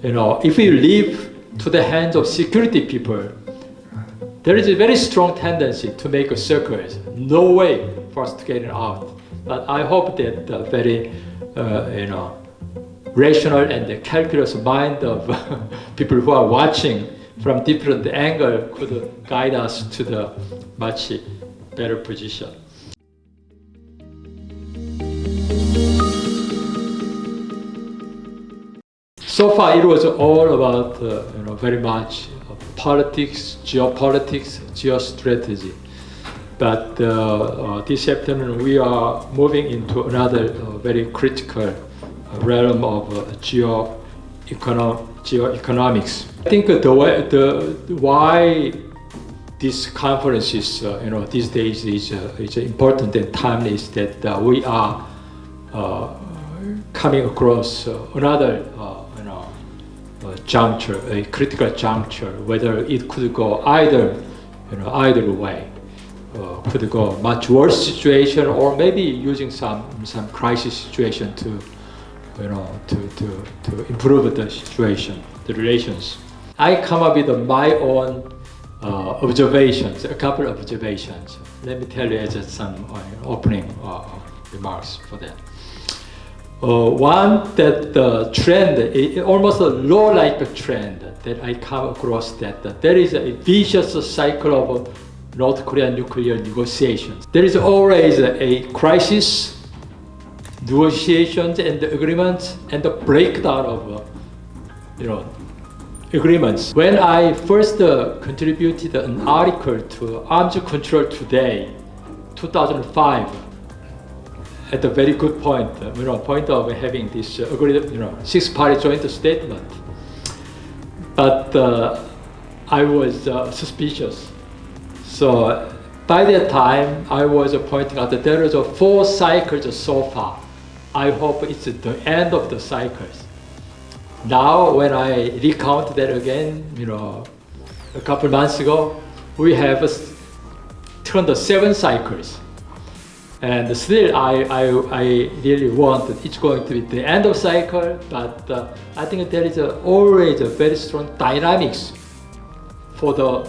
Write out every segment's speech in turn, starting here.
if we leave to the hands of security people, there is a very strong tendency to make a circus. No way for us to get it out. But I hope that the very, rational and calculus mind of people who are watching from different angle could guide us to the much better position. So far, it was all about, very much politics, geopolitics, geostrategy. But this afternoon, we are moving into another very critical realm of geoeconomics. I think why this conference is, these days is important and timely is that we are coming across another juncture, a critical juncture, whether it could go either way. Could go much worse situation, or maybe using some crisis situation to improve the situation, the relations. I come up with my own observations, a couple of observations. Let me tell you just some opening remarks for that. One, that the trend, almost a law-like trend that I come across, that there is a vicious cycle of North Korean nuclear negotiations. There is always a crisis, negotiations and agreements, and the breakdown of agreements. When I first contributed an article to Arms Control Today, 2005, at a very good point, point of having this six-party joint statement. But I was suspicious. So by that time, I was pointing out that there is 4 cycles so far. I hope it's the end of the cycles. Now, when I recount that again, a couple months ago, we have turned 7 cycles. And still, I really want that it's going to be the end of cycle, but I think there is always a very strong dynamics for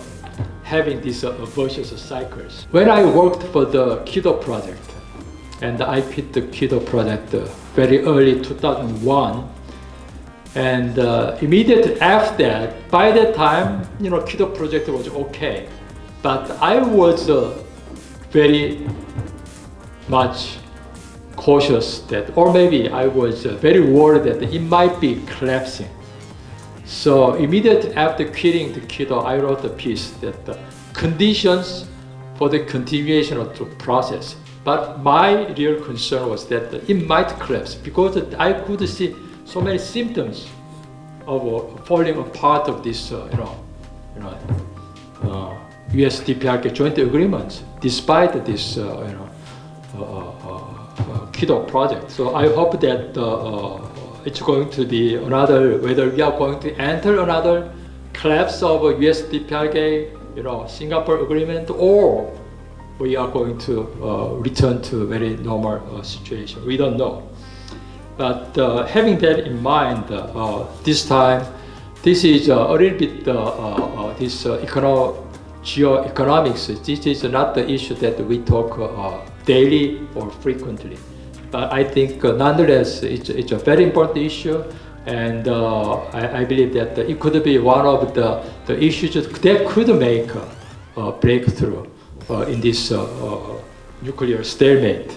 having these virtuous cycles. When I worked for the KNDA project, and I picked the KNDA project very early 2001, and immediately after that, by that time, KNDA project was okay, but I was very much cautious that, or maybe I was very worried that it might be collapsing. So immediately after quitting the KNDA, I wrote a piece that the conditions for the continuation of the process. But my real concern was that it might collapse, because I could see so many symptoms of falling apart of this, US-DPRK joint agreements, despite this, KNDA project. So I hope that it's going to be another, whether we are going to enter another collapse of US-DPRK, Singapore agreement, or we are going to return to a very normal situation. We don't know. But having that in mind, this time, this is a little bit this geoeconomics. This is not the issue that we talk daily or frequently. But I think nonetheless, it's a very important issue, and I believe that it could be one of the issues that could make a breakthrough in this nuclear stalemate.